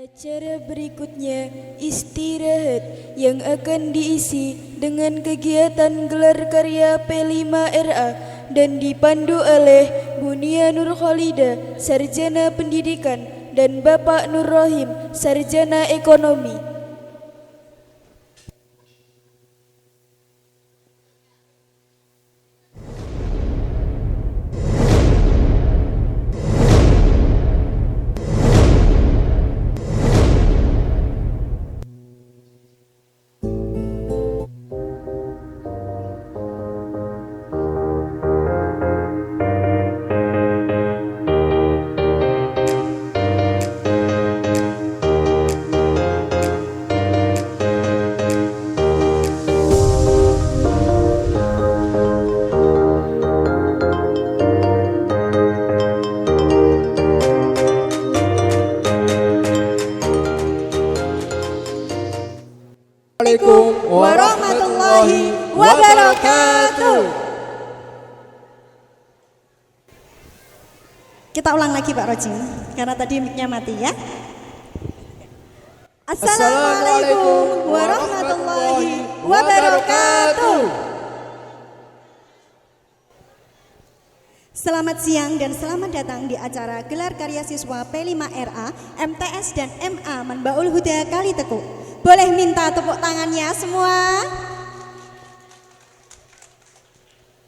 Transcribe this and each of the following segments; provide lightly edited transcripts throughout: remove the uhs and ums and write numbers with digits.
Acara berikutnya istirahat yang akan diisi dengan kegiatan gelar karya P5RA dan dipandu oleh Bunia Nur Khalida, Sarjana Pendidikan, dan Bapak Nur Rohim, Sarjana Ekonomi. Assalamualaikum warahmatullahi wabarakatuh. Kita ulang lagi Pak Rojin, karena tadi mic-nya mati ya. Assalamualaikum warahmatullahi wabarakatuh. Selamat siang dan selamat datang di acara gelar karya siswa P5RA, MTS dan MA Manbaul Huda Kalitekuk. Boleh minta tepuk tangannya semua?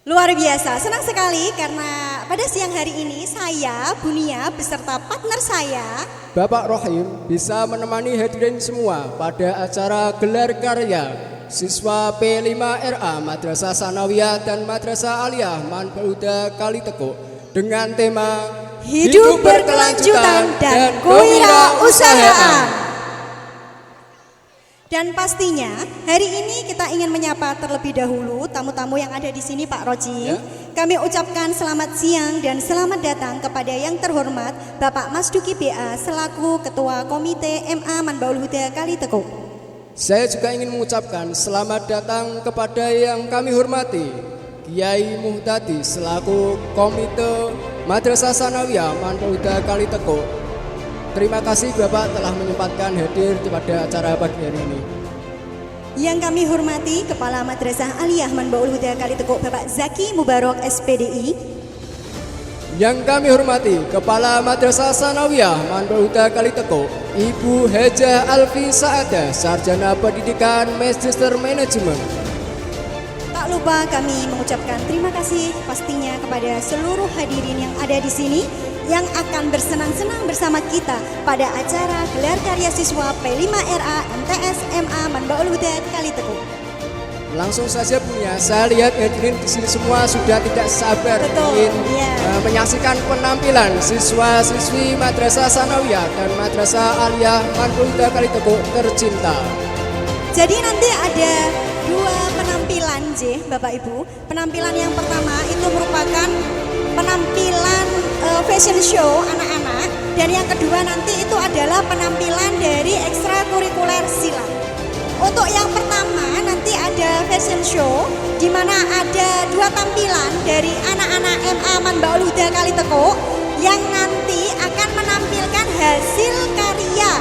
Luar biasa, senang sekali karena pada siang hari ini saya, Bunia, beserta partner saya Bapak Rohim bisa menemani hadirin semua pada acara gelar karya siswa P5RA Madrasah Sanawiyah dan Madrasah Aliyah Manbaul Huda Kalitekuk dengan tema Hidup Berkelanjutan dan Kewirausahaan. Dan pastinya hari ini kita ingin menyapa terlebih dahulu tamu-tamu yang ada di sini Pak Roji. Ya. Kami ucapkan selamat siang dan selamat datang kepada yang terhormat Bapak Mas Duki BA selaku Ketua Komite MA Manbaul Huda Kalitekuk. Saya juga ingin mengucapkan selamat datang kepada yang kami hormati Kiai Muhtadi selaku Komite Madrasah Sanawiyah Manbaul Huda Kalitekuk. Terima kasih Bapak telah menyempatkan hadir pada acara pagi hari ini. Yang kami hormati Kepala Madrasah Aliyah Manbaul Huda Kalitekuk Bapak Zaki Mubarok SPDI. Yang kami hormati Kepala Madrasah Sanawiyah Manbaul Huda Kalitekuk Ibu Hajah Alfi Saadah, Sarjana Pendidikan Magister Manajemen. Tak lupa kami mengucapkan terima kasih pastinya kepada seluruh hadirin yang ada di sini yang akan bersenang-senang bersama kita pada acara gelar karya siswa P5RA MTS MA Manbaul Huda Kalitekuk. Langsung saja Bunia, saya lihat hadirin di sini semua sudah tidak sabar ingin menyaksikan penampilan siswa-siswi Madrasah Sanawiyah dan Madrasah Aliyah Manbaul Huda Kalitekuk tercinta. Jadi nanti ada dua penampilan Bapak Ibu. Penampilan yang pertama itu merupakan penampilan fashion show anak-anak, dan yang kedua nanti itu adalah penampilan dari ekstrakurikuler silat. Untuk yang pertama nanti ada fashion show di mana ada dua tampilan dari anak-anak MA Manbaul Huda Kalitekuk yang nanti akan menampilkan hasil karya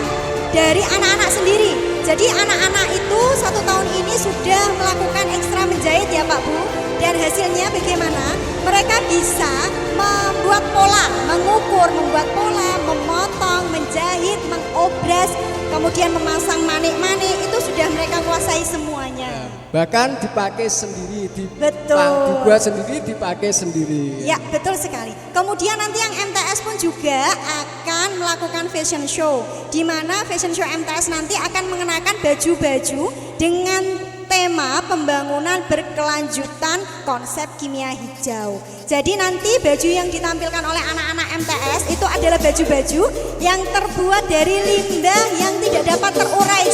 dari anak-anak sendiri. Jadi anak-anak itu 1 tahun ini sudah melakukan ekstra menjahit ya Pak Bu. Dan hasilnya bagaimana? Mereka bisa membuat pola, mengukur, membuat pola, memotong, menjahit, mengobras, kemudian memasang manik-manik, itu sudah mereka kuasai semuanya. Bahkan dipakai sendiri, Betul. dibuat sendiri, dipakai sendiri. Ya, betul sekali. Kemudian nanti yang MTS pun juga akan melakukan fashion show, di mana fashion show MTS nanti akan mengenakan baju-baju dengan tema pembangunan berkelanjutan konsep kimia hijau. Jadi nanti baju yang ditampilkan oleh anak-anak MTS itu adalah baju-baju yang terbuat dari limbah yang tidak dapat terurai,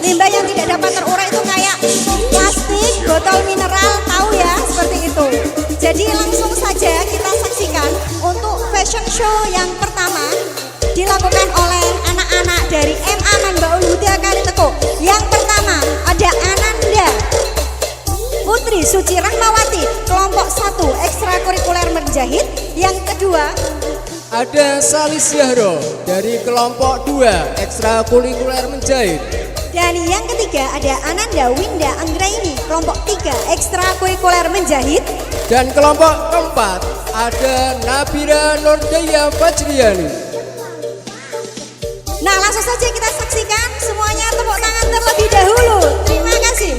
Limbah yang tidak dapat terurai itu kayak plastik, botol mineral, tahu ya, seperti itu. Jadi langsung saja kita saksikan untuk fashion show yang pertama dilakukan oleh anak-anak dari MA Manbaul Huda Kalitekuk. Yang pertama ada Ananda Putri Suci Rahmawati, kelompok 1 ekstrakurikuler menjahit. Yang kedua ada Salis Yahro dari kelompok 2 ekstrakurikuler menjahit. Dan yang ketiga ada Ananda Winda Anggraini kelompok 3 ekstrakurikuler menjahit. Dan kelompok keempat ada Nabila Nordaya Fajriani. Nah, langsung saja kita saksikan semuanya, tepuk tangan terlebih dahulu. Terima kasih.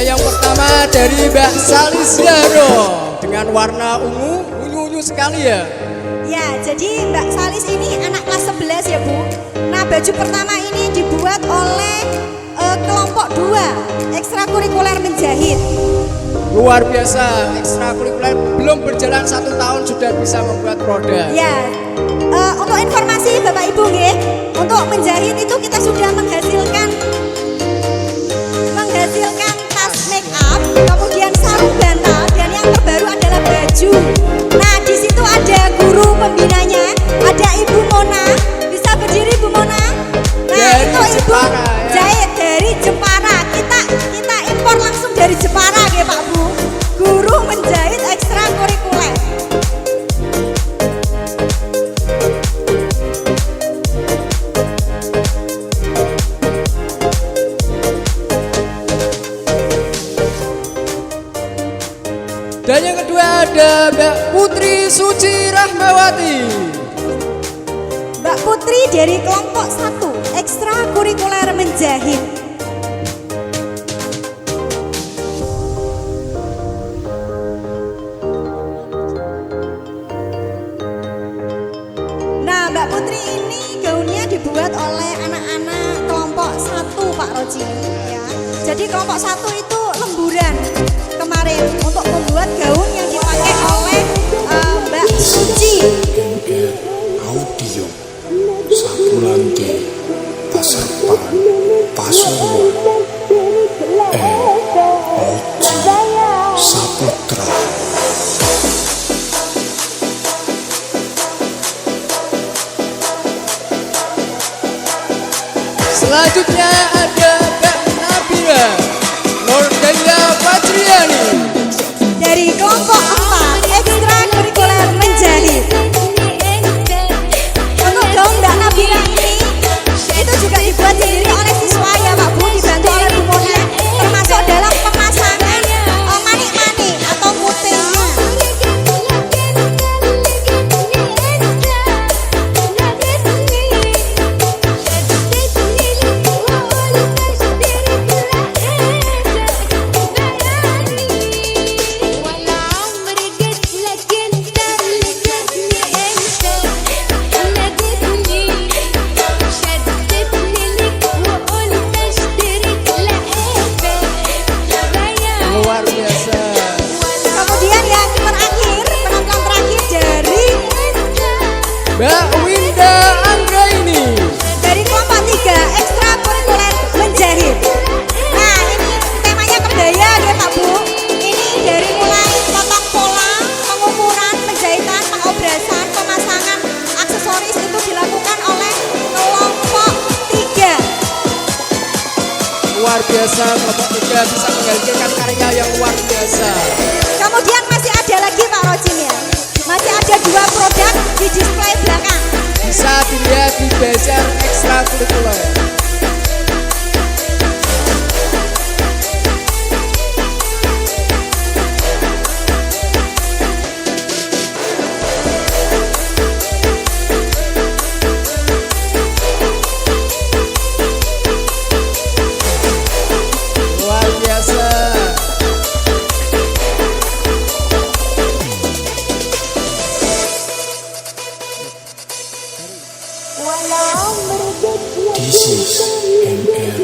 Yang pertama dari Mbak Salis Yahro dengan warna ungu sekali ya. Ya, jadi Mbak Salis ini anak kelas 11 ya Bu. Nah, baju pertama ini dibuat oleh kelompok 2 ekstrakurikuler menjahit. Luar biasa, ekstrakurikuler belum berjalan 1 tahun sudah bisa membuat produk. Ya, untuk informasi Bapak Ibu nggih, untuk menjahit itu kita sudah menghasilkan tas make up, kemudian sarung bantal, dan yang terbaru adalah baju. Nah, di situ ada guru pembinanya, ada Ibu Mona. Bisa berdiri Bu Mona? Nah, dari itu Ibu Jepara, ya. jahit dari Jepara. Kita impor langsung dari Jepara ya Pak Bu. Guru menjahit ekstrakurikuler. Dan yang kedua ada Mbak Putri Suci Rahmawati. Mbak Putri dari kelompok 1 ekstrakurikuler menjahit. Nah, Mbak Putri ini gaunnya dibuat oleh anak-anak kelompok 1 Pak Roji ya. Jadi kelompok 1 itu lemburan kemarin untuk membuat gaun yang dipakai oleh Mbak Suci. NR Audio Sapulanti Pasarpan Pasuruan Oji Saputra. Selanjutnya ada Mbak Nabila Nordaya Fajriani Dari kelompok 4 ekstrakurikuler menjahit. Untuk gaun Mbak Nabila ini itu juga dibuat sendiri oleh siswa ya Pak Bu, dibantu oleh Bu Mona, termasuk dalam pemasangan manik-manik atau putihnya. luar biasa. Kemudian yang terakhir, penonton terakhir dari Mbak Winda Anggraini dari kelompok 3 ekstrakurikuler menjahit. Nah, ini temanya kebaya ya Pak Bu. Ini dari mulai potong pola, pengukuran, penjahitan, pengobrasan, pemasangan aksesoris itu dilakukan oleh kelompok 3. luar biasa, kelompok 3 bisa menghasilkan karya yang luar biasa. Kemudian masih ada lagi Pak Rojim ya. Masih ada 2 produk di display belakang. Bisa dilihat di bazar ekstrakurikuler. Luar biasa. This is NR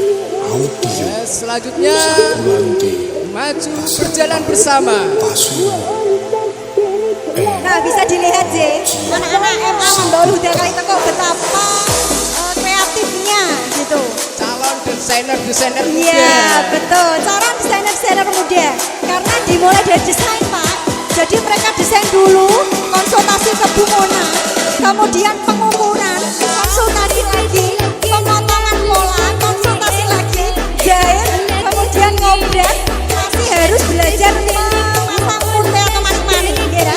Audio Selanjutnya Sapulanti maju berjalan bersama. Pasuruan Nah, bisa dilihat J, anak-anak MA Membaur Huda Kaliteko betapa kreatifnya gitu. itu? Calon desainer muda. Iya, betul. Calon desainer muda. Karena dimulai dari desain, Pak. Jadi mereka desain dulu, konsultasi ke Bu Mona, kemudian pengukuran, konsultasi lagi, pemotongan pola, konsultasi lagi, jahit, kemudian ngobrak, masih harus belajar memasang putih atau manik-manik, ya.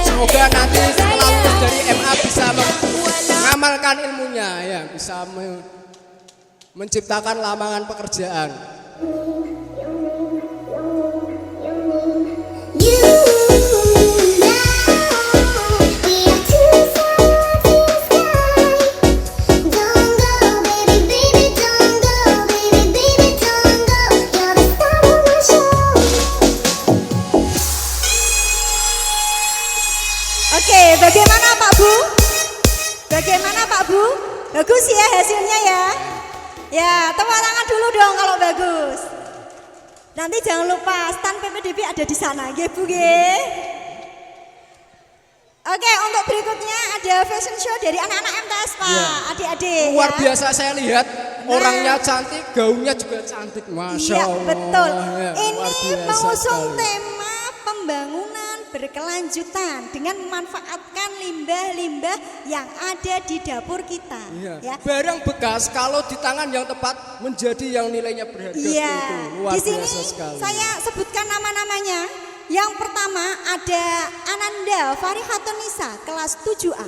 Semoga nanti setelah lulus dari MA bisa mengamalkan ilmunya ya, bisa menciptakan lapangan pekerjaan. Oke, bagaimana Pak Bu? Bagaimana Pak Bu? Bagus ya hasilnya ya? Ya, tepuk tangan dulu dong kalau bagus. Nanti jangan lupa stand PPDB ada di sana, nggih Bu nggih. Oke, untuk berikutnya ada fashion show dari anak-anak MTS Pak, Ya. adik-adik. Luar ya. biasa saya lihat, orangnya cantik, gaunnya juga cantik, masya Iya, Allah. betul. Ya, Ini luar biasa mengusung sekali. tema pembangunan berkelanjutan dengan memanfaatkan limbah-limbah yang ada di dapur kita. Iya. Ya. Barang bekas kalau di tangan yang tepat menjadi yang nilainya berharga. Iya. Itu luar Di sini biasa sekali. saya sebutkan nama-namanya. Yang pertama ada Ananda Farihatun Nisa kelas 7A.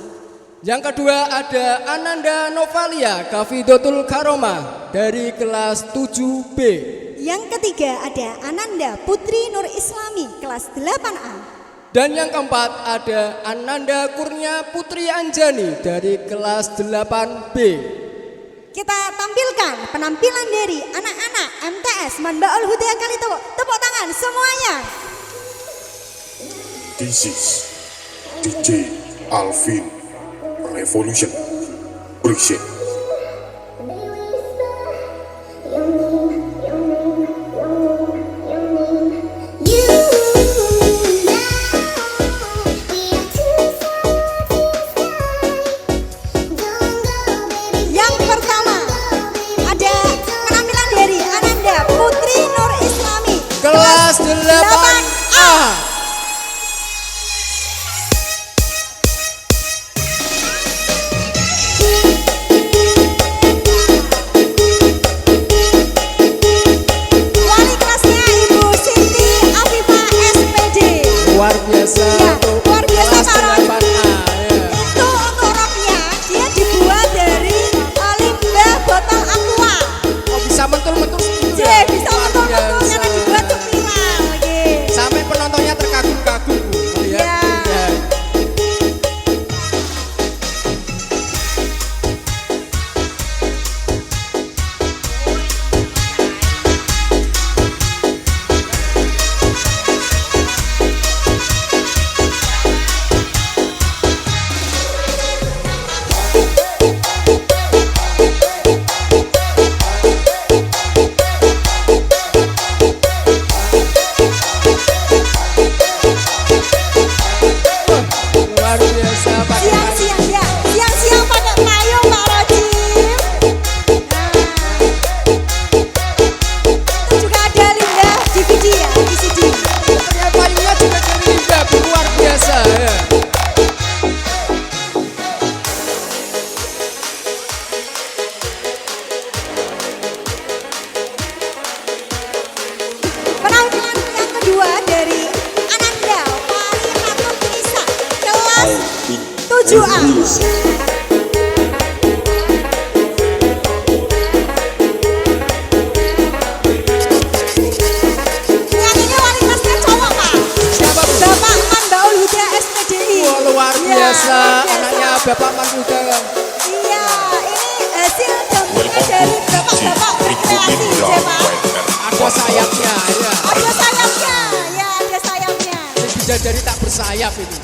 Yang kedua ada Ananda Novalia Kafidotul Karomah dari kelas 7B. Yang ketiga ada Ananda Putri Nur Islami kelas 8A. Dan yang keempat ada Ananda Kurnia Putri Anjani dari kelas 8B. Kita tampilkan penampilan dari anak-anak MTS Manbaul Huda Kalito. Tepuk tangan semuanya. This is DJ Alvin Revolution Present. Yang pertama ada penampilan dari Ananda Putri Nur Islami Kelas 8A. Wali kelasnya Ibu Siti Afifah SPD. Luar biasa. Ya, untuk luar biasa, kelas Pak Ron. 8A. Ya. Itu untuk roknya dia dibuat dari limbah botol aqua. Oh, bisa mentul-mentul. J bisa Luar betul-betul biasa. karena dibuat tuh viral. Ye. Sampai penontonnya terkagum-kagum. Lihat, Ya. lihat. Luar biasa pakai Siang-siang ya, siang-siang pakai payung Pak Rojim. Nah, itu juga ada limbah DVD ya, VCD. ternyata payungnya juga dari limbah. Luar biasa ya. Penampilan yang kedua dari Ananda Farihatun Nisa kelas 7A. Yang ini wali kelasnya cowok Pak. Siapa Bu? Bapak Manbaul Huda SPDI. Wah, luar Ya, biasa. luar biasa. Anaknya Bapak Manhuda. Iya, ini hasil gabungan dari bapak-bapak berkreasi, ya Pak. Ada sayapnya ya. Ada sayapnya, ya ada sayapnya. Bidadari tak bersayap itu.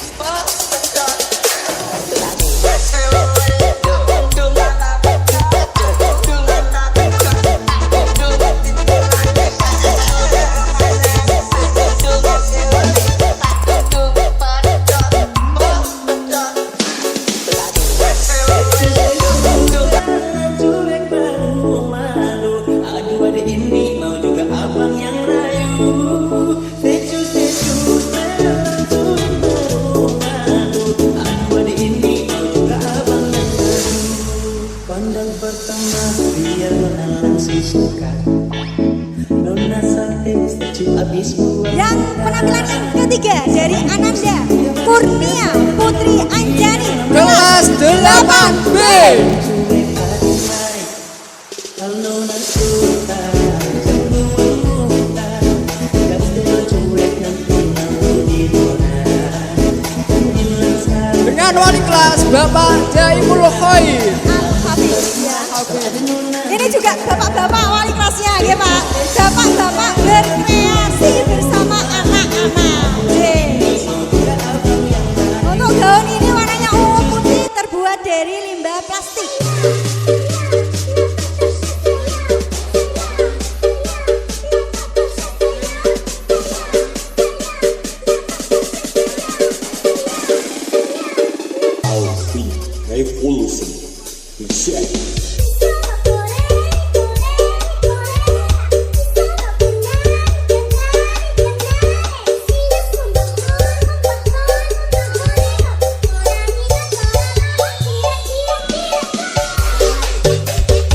penampilan yang ketiga dari Ananda Kurnia Putri Anjani Kelas 8B. Dengan wali kelas Bapak Jaimul Khair. Ini juga bapak-bapak wali kelasnya ya Pak. Bapak-bapak berkreasi bersama anak-anak. Untuk gaun ini warnanya ungu putih terbuat dari limbah plastik. Alvin Revolution Present.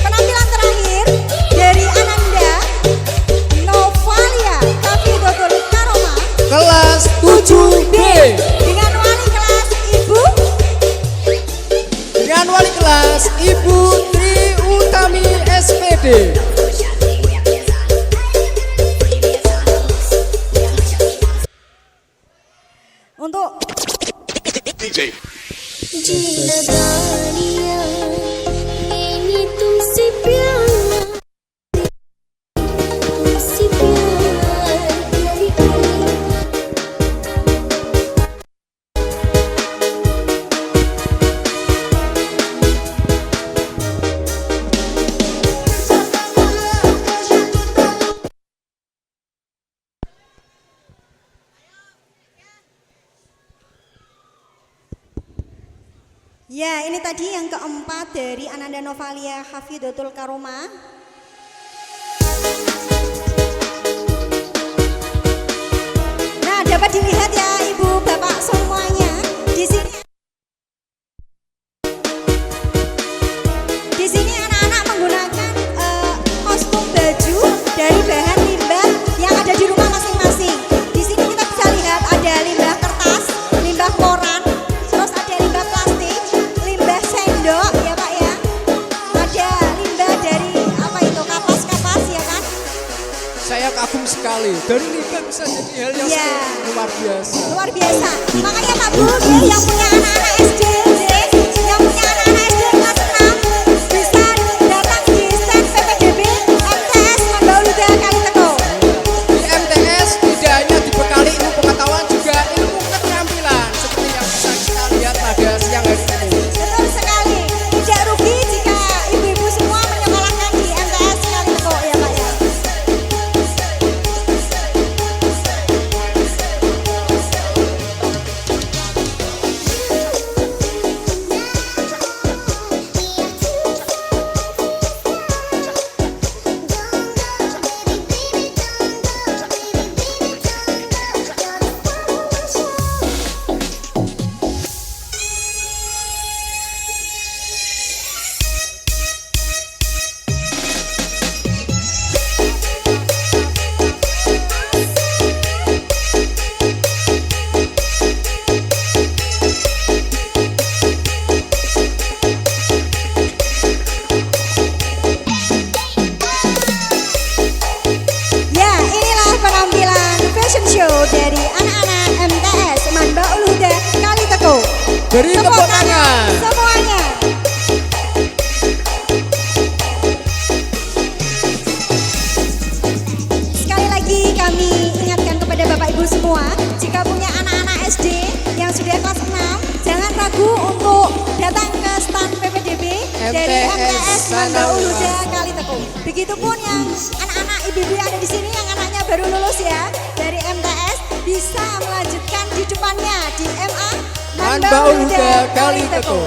Penampilan terakhir dari Ananda Novalia Kafidotul Karoma Kelas 7B. dengan wali kelas Ibu Dengan wali kelas Ibu Tri Utami SPD. untuk DJ जिंदगानियाँ ini तुमसे प्यार तुमसे प्यार करके ya ini tadi yang keempat dari Ananda Novalia Hafidatul Karoma. Nah, dapat dilihat ya Ibu Bapak semuanya di sini. Di sini anak-anak menggunakan kostum baju dari bahan limbah yang ada di rumah masing-masing. Di sini kita bisa lihat ada limbah kertas, limbah koran, terus ada limbah plastik, limbah sendok ya Pak ya. Ada limbah dari apa itu kapas-kapas ya kan? Saya kagum sekali. Dari limbah bisa jadi hal yang Iya. luar biasa. Luar biasa. Makanya Pak Bu yang punya anak-anak SD, yang punya anak-anak SD kelas 6 bisa datang di stand PPDB MTS Mandauluda Kaliteko. Di MTS tidak hanya dibekali ilmu pengetahuan, juga ilmu keterampilan seperti yang bisa kita lihat pada siang hari ini. Betul sekali. Tidak rugi jika ibu-ibu semua menyekolahkan di MTS Kaliteko ya Pak ya. Ya, inilah penampilan fashion show dari anak-anak MTS Manbaul Huda Kaliteko. Beri tepuk tangan. Semuanya. Sekali lagi kami ingatkan kepada Bapak Ibu semua, jika punya anak-anak SD yang sudah kelas 6, jangan ragu untuk datang ke stand PPDB dari MTS Manbaul Huda Kaliteko. Begitupun yang anak-anak ibu-ibu yang ada di sini yang anaknya baru lulus ya dari MTS bisa melanjutkan di depannya di MA Manbaul Huda Kaliteko.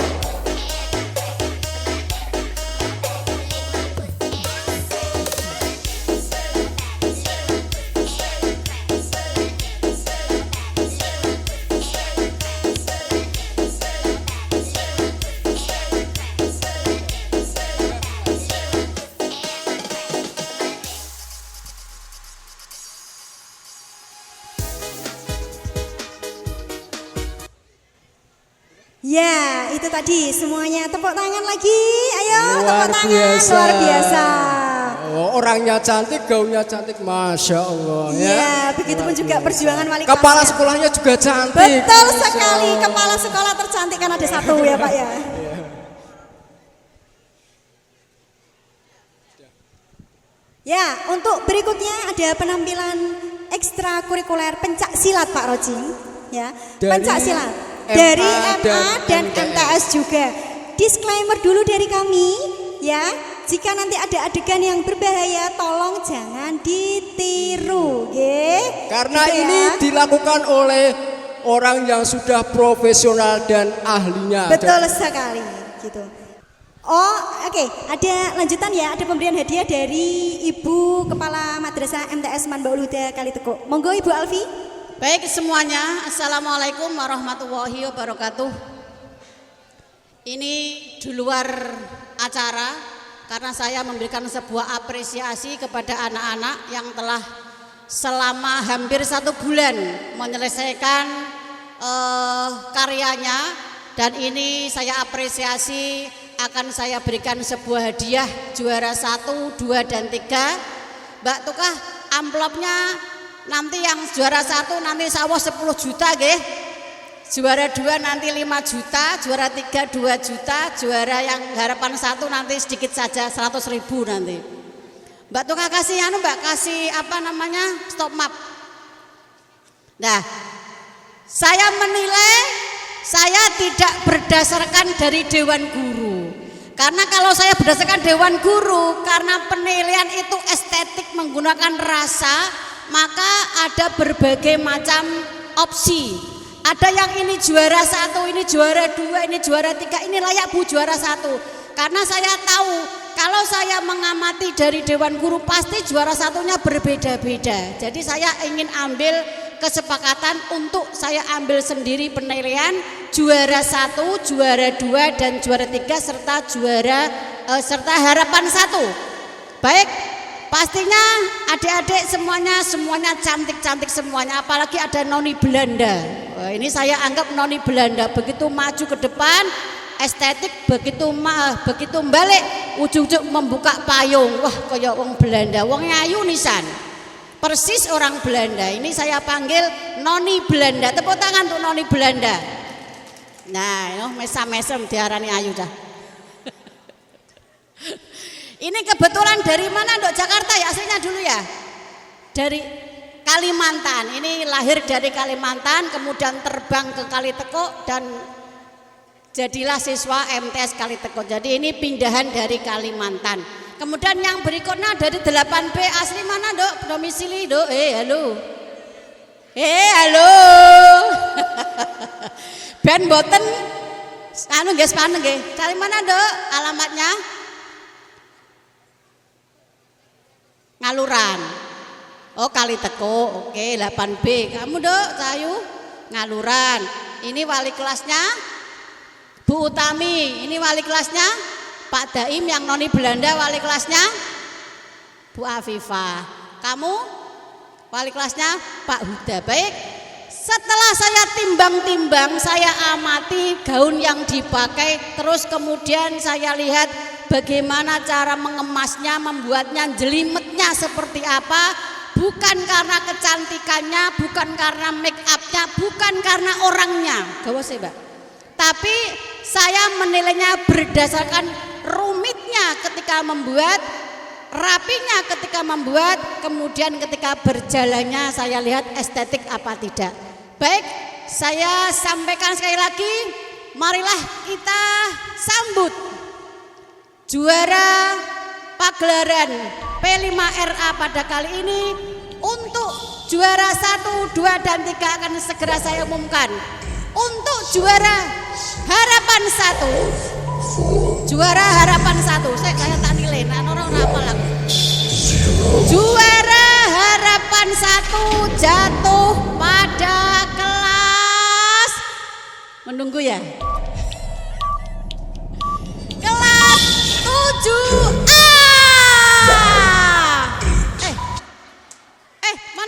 Ya, itu tadi semuanya tepuk tangan lagi. Ayo, Luar tepuk tangan. biasa. Luar biasa. Oh, orangnya cantik, gaunnya cantik, masya Allah. Iya, begitupun juga perjuangan wali Kepala kelasnya. sekolahnya juga cantik. Betul Masya sekali, Allah. kepala sekolah tercantik kan ada satu ya Pak ya. Ya, untuk berikutnya ada penampilan ekstrakurikuler pencak silat Pak Rojing. Ya, Dari pencak silat MA dari dan MA dan MTS. MTS juga. Disclaimer dulu dari kami, ya. Jika nanti ada adegan yang berbahaya, tolong jangan ditiru, nggih. Karena Gitu ya. ini dilakukan oleh orang yang sudah profesional dan ahlinya. Betul sekali, gitu. Oh, oke. Ada lanjutan ya, ada pemberian hadiah dari Ibu Kepala Madrasah MTS Manbaul Huda Kalitekuk. Monggo Ibu Alfi. Baik semuanya, Assalamualaikum warahmatullahi wabarakatuh. Ini di luar acara karena saya memberikan sebuah apresiasi kepada anak-anak yang telah selama hampir 1 bulan menyelesaikan karyanya, dan ini saya apresiasi. Akan saya berikan sebuah hadiah juara 1, 2, dan 3. Mbak Tukah, amplopnya nanti yang juara 1 nanti sawah 10 juta nggih. Juara 2 nanti 5 juta, juara 3 2 juta, juara yang harapan 1 nanti sedikit saja 100.000 nanti. Mbak Tukah kasih Mbak, kasih apa namanya? Stop map. Nah, saya menilai saya tidak berdasarkan dari Dewan Guru. Karena kalau saya berdasarkan Dewan Guru, karena penilaian itu estetik menggunakan rasa, maka ada berbagai macam opsi. Ada yang ini juara 1, ini juara 2, ini juara 3, ini layak Bu juara 1. Karena saya tahu kalau saya mengamati dari Dewan Guru pasti juara 1-nya berbeda-beda. Jadi saya ingin ambil kesepakatan untuk saya ambil sendiri penilaian juara 1, juara 2, dan juara 3 serta harapan 1. Baik, pastinya adik-adik semuanya cantik-cantik semuanya, apalagi ada noni Belanda. Wah, ini saya anggap noni Belanda begitu maju ke depan, estetik begitu balik ujug-ujug membuka payung. Wah, kaya wong Belanda, wong ayu nisan. Persis orang Belanda. Ini saya panggil noni Belanda. Tepuk tangan untuk noni Belanda. Nah, mesam-mesem diarani ayu dah. Ini kebetulan dari mana Dok? Jakarta ya aslinya dulu ya? Dari Kalimantan. Ini lahir dari Kalimantan, kemudian terbang ke Kalitekuk dan jadilah siswa MTS Kalitekuk. Jadi ini pindahan dari Kalimantan. Kemudian yang berikutnya dari 8B asli mana Dok? Domisili Dok? Halo. Halo. Ben boten nggih sepaneng nggih. Dari mana Dok alamatnya? Ngaluran. Oh Kalitekuk. Oke, 8B. Kamu Dok, Cahayu? Ngaluran. Ini wali kelasnya Bu Utami. Ini wali kelasnya Pak Daim, yang noni Belanda wali kelasnya Bu Afifah. Kamu wali kelasnya Pak Huda. Baik, setelah saya timbang-timbang, saya amati gaun yang dipakai, terus kemudian saya lihat bagaimana cara mengemasnya, membuatnya, jelimetnya seperti apa. Bukan karena kecantikannya, bukan karena make upnya, bukan karena orangnya. Gawa sih Mbak. Tapi saya menilainya berdasarkan rumitnya ketika membuat, rapinya ketika membuat, kemudian ketika berjalannya saya lihat estetik apa tidak. Baik, saya sampaikan sekali lagi, marilah kita sambut juara pagelaran P5RA pada kali ini. Untuk juara 1, 2, dan 3 akan segera saya umumkan. Untuk juara harapan 1, juara harapan 1, saya tak nilai, orang apa lah. Juara harapan 1 jatuh pada kelas, menunggu ya, kelas 7A.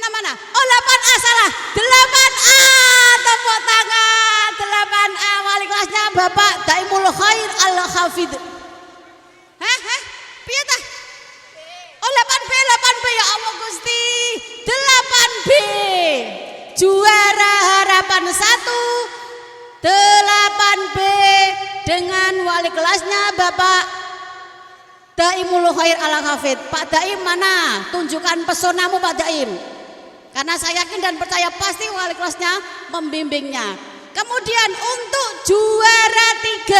Mana? Oh 8A salah, 8A, tepuk tangan 8A, wali kelasnya Hafid. Hah? Piye tah? Oh 8B ya Allah Gusti. 8B. Juara harapan 1 8B dengan wali kelasnya Bapak Daimul Khair Al Hafid. Pak Daim mana? Tunjukkan pesonamu Pak Daim. Karena saya yakin dan percaya pasti wali kelasnya membimbingnya. Kemudian untuk juara 3.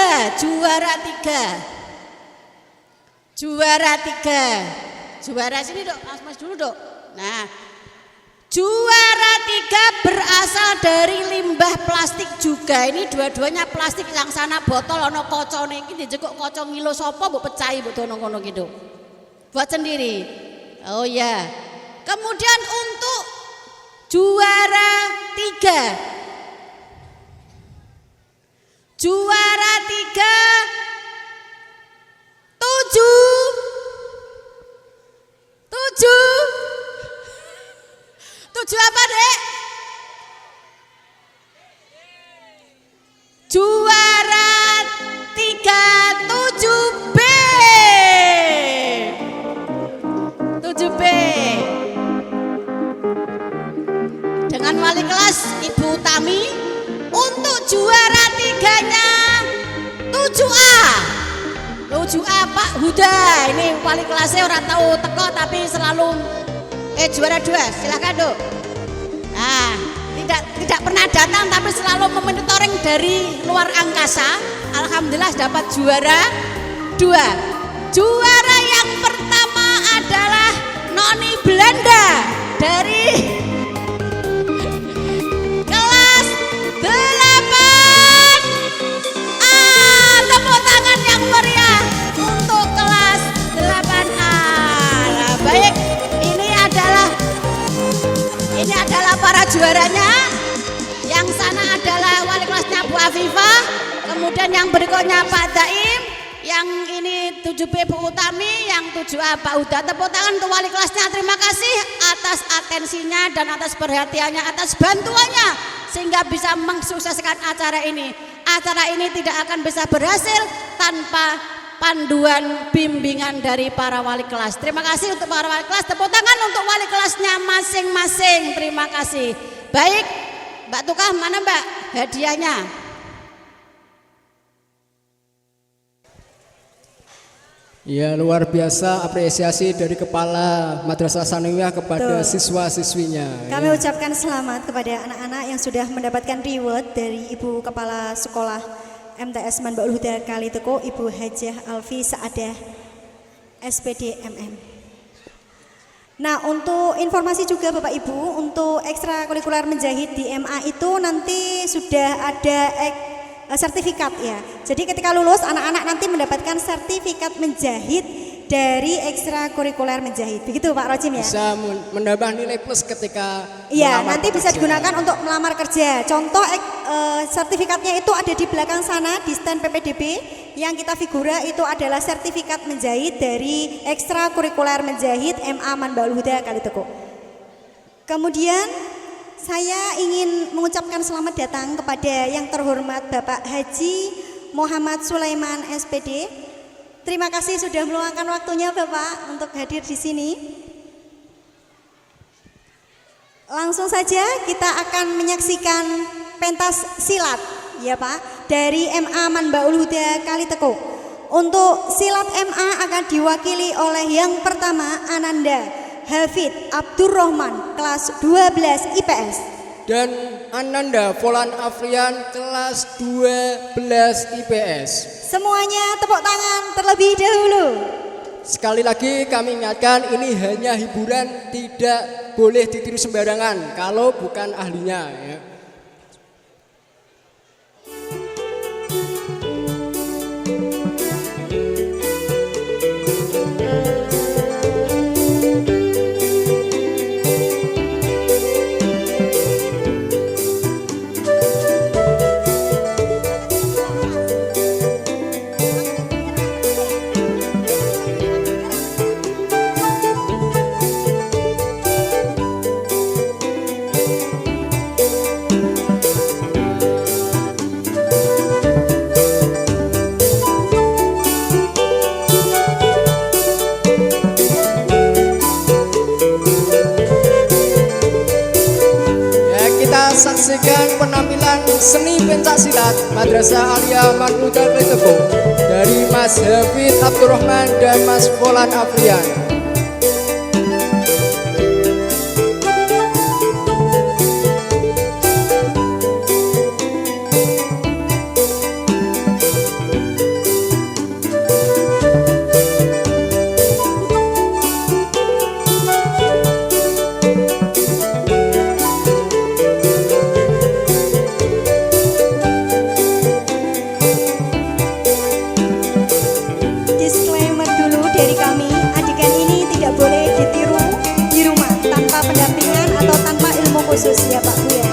Juara sini dok, mas dulu dok. Nah, juara 3 berasal dari limbah plastik juga. Ini dua-duanya plastik, yang sana botol ono kocone iki dijekuk kaca ngilo sapa mbok pecahi mbok dono ngono gitu. Buat sendiri. Oh ya. Kemudian untuk juara 3. Juara 7 apa dek? Juara 3 7B. 7B dengan wali kelas Ibu Tami. Untuk juara 3-nya 7A. 7A Pak Huda. Ini wali kelasnya orang tahu teko tapi selalu juara 2. Silakan Dok. Nah, tidak pernah datang tapi selalu memonitoring dari luar angkasa. Alhamdulillah dapat juara 2. Juara yang pertama adalah Noni Belanda dari kelas 8A. Tepuk tangan yang meriah untuk kelas 8A. Nah, baik, ini adalah para juaranya. Yang sana adalah wali kelasnya Bu Afifah. Kemudian yang berikutnya Pak Daim. Yang ini 7B Bu Utami, yang 7A Pak Huda. Tepuk tangan untuk wali kelasnya. Terima kasih atas atensinya dan atas perhatiannya, atas bantuannya sehingga bisa mensukseskan acara ini. Acara ini tidak akan bisa berhasil tanpa panduan bimbingan dari para wali kelas. Terima kasih untuk para wali kelas. Tepuk tangan untuk wali kelasnya masing-masing. Terima kasih. Baik, Mbak Tukah, mana Mbak hadiahnya? Ya, luar biasa apresiasi dari Kepala Madrasah Sanawiyah kepada siswa-siswinya. Kami ucapkan selamat kepada anak-anak yang sudah mendapatkan reward dari Ibu Kepala Sekolah MTS Manbaul Huda Kaliteko, Ibu Hajah Alfi Saadah SPD MM. Nah, untuk informasi juga Bapak Ibu, untuk ekstrakurikuler menjahit di MA itu nanti sudah ada sertifikat ya. Jadi ketika lulus anak-anak nanti mendapatkan sertifikat menjahit dari ekstrakurikuler menjahit. Begitu Pak Rojim ya? Bisa menambah nilai plus ketika iya, nanti bisa digunakan untuk melamar kerja. Contoh sertifikatnya itu ada di belakang sana di stand PPDB. Yang kita figura itu adalah sertifikat menjahit dari ekstrakurikuler menjahit MA Manbaul Huda Kaliteko. Kemudian saya ingin mengucapkan selamat datang kepada yang terhormat Bapak Haji Muhammad Sulaiman SPD. Terima kasih sudah meluangkan waktunya Bapak untuk hadir di sini. Langsung saja kita akan menyaksikan pentas silat ya Pak dari MA Manbaul Huda Kaliteko. Untuk silat MA akan diwakili oleh yang pertama Ananda Hafid Abdurrahman kelas 12 IPS dan Ananda Volan Afrian kelas 12 IPS. Semuanya tepuk tangan terlebih dahulu. Sekali lagi kami ingatkan, ini hanya hiburan, tidak boleh ditiru sembarangan kalau bukan ahlinya ya. menyaksikan penampilan seni pencak silat Madrasah Alia Manhuda Kalitepo dari Mas Hafid Abdurrahman dan Mas Polan Afrian. Disclaimer dulu dari kami, adegan ini tidak boleh ditiru di rumah tanpa pendampingan atau tanpa ilmu khusus ya Pak Bu ya.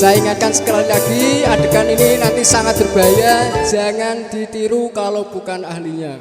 Saya ingatkan sekali lagi, adegan ini nanti sangat berbahaya, jangan ditiru kalau bukan ahlinya.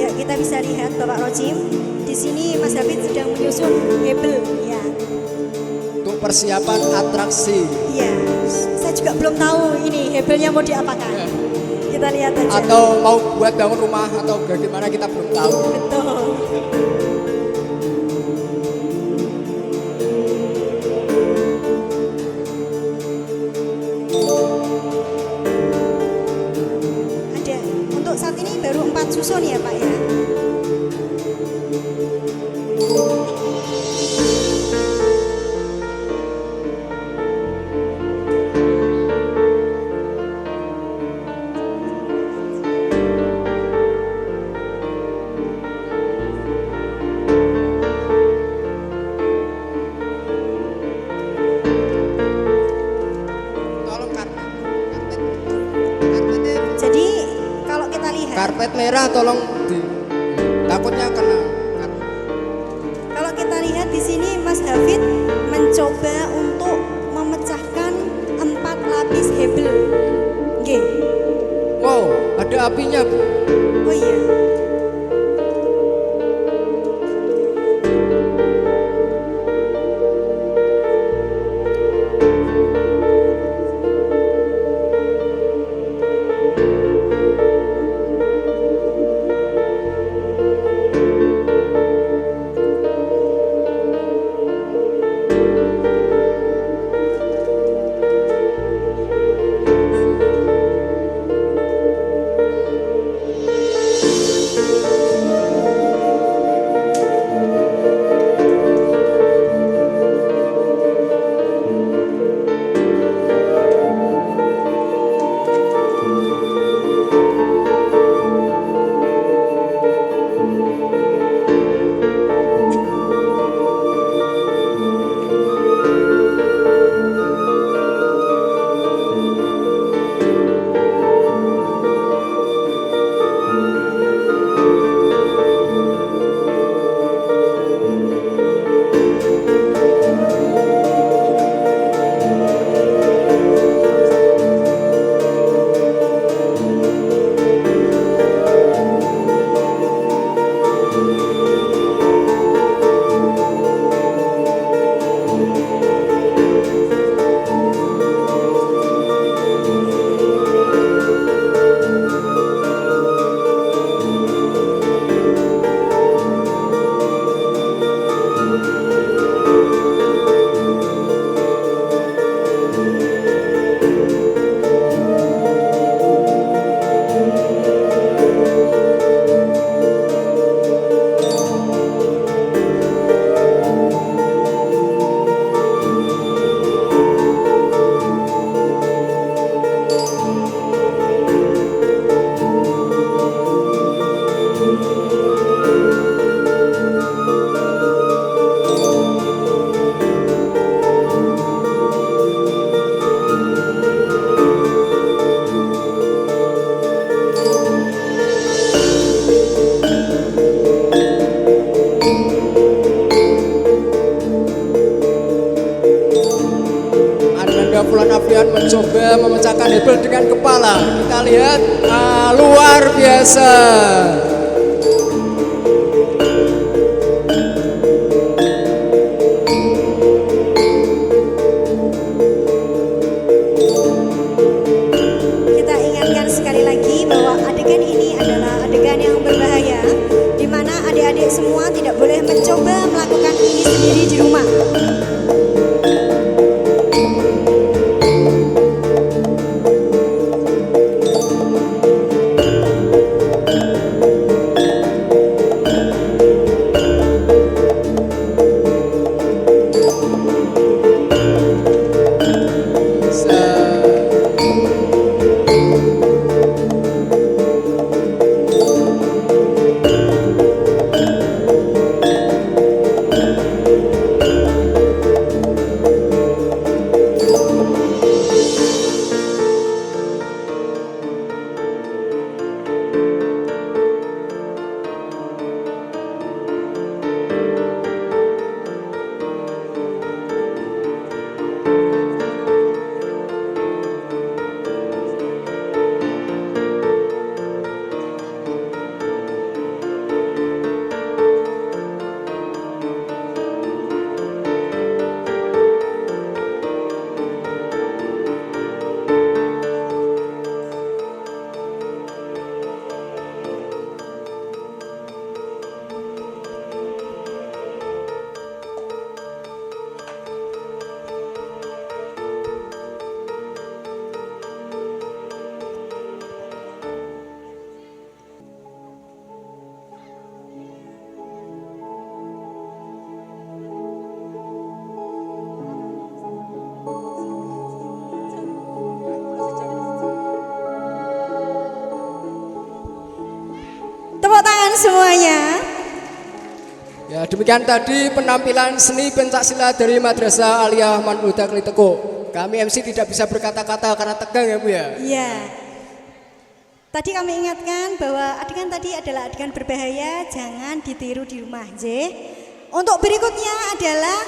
Ya, kita bisa lihat Bapak Rojim. Di sini Mas Hafid sedang menyusun hebel ya. Untuk persiapan atraksi. Iya. Saya juga belum tahu ini hebelnya mau diapakan. Ya. Kita lihat aja. Atau mau buat bangun rumah atau bagaimana kita belum tahu. Betul. Ada. Untuk saat ini baru 4 susun ya Pak ya. Karpet merah tolong takutnya kena. Kalau kita lihat di sini Mas Hafid mencoba untuk memecahkan 4 lapis hebel. Nggih. Wow, ada apinya, Bu. Oh iya. Fulan Afrian mencoba memecahkan hebel dengan kepala. Kita lihat, luar biasa. Kita ingatkan sekali lagi bahwa adegan ini adalah adegan yang berbahaya, di mana adik-adik semua tidak boleh mencoba melakukan ini sendiri di rumah. Tepuk tangan semuanya. Ya, demikian tadi penampilan seni pencaksilat dari Madrasah Aliyah Manhuda Kliteko. Kami MC tidak bisa berkata-kata karena tegang ya Bu ya. Iya. Tadi kami ingatkan bahwa adegan tadi adalah adegan berbahaya, jangan ditiru di rumah, J. Untuk berikutnya adalah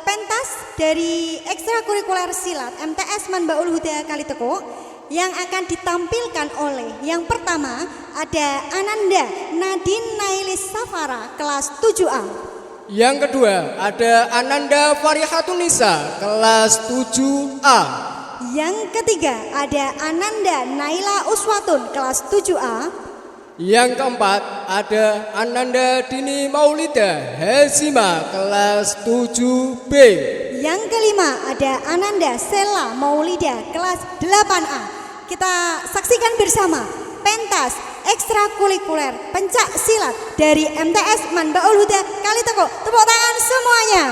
pentas dari ekstrakurikuler silat MTS Manbaul Huda Kaliteko yang akan ditampilkan oleh yang pertama ada Ananda Nadine Nailis Safara kelas 7A. Yang kedua ada Ananda Farihatunisa kelas 7A. Yang ketiga ada Ananda Naila Uswatun kelas 7A. Yang keempat ada Ananda Dini Maulida Hezima kelas 7B. Yang kelima ada Ananda Sela Maulida kelas 8A. Kita saksikan bersama pentas ekstrakurikuler pencak silat dari MTS Manbaul Huda Kaliteko. Tepuk tangan semuanya.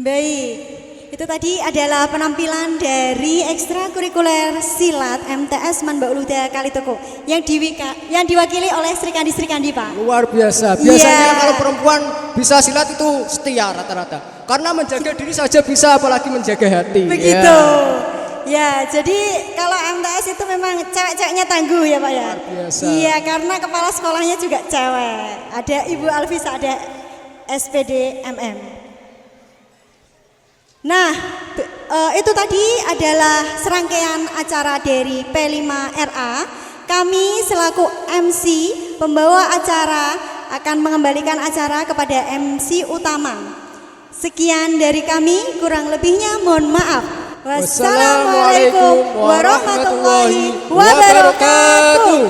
Baik, itu tadi adalah penampilan dari ekstrakurikuler silat MTS Manbauluda Kalitoko yang diwakili oleh Sri Kandi Pak. Luar biasa. Biasanya Iya. kalau perempuan bisa silat itu setia rata-rata. Karena menjaga diri saja bisa, apalagi menjaga hati. Begitu. Ya, jadi kalau MTS itu memang cewek-ceweknya tangguh ya Pak ya. Luar biasa. Iya, karena kepala sekolahnya juga cewek. Ada Ibu Alvisa, ada SPD MM. Nah, itu tadi adalah serangkaian acara dari P5RA. Kami selaku MC pembawa acara akan mengembalikan acara kepada MC utama. Sekian dari kami, kurang lebihnya mohon maaf. Wassalamualaikum warahmatullahi wabarakatuh.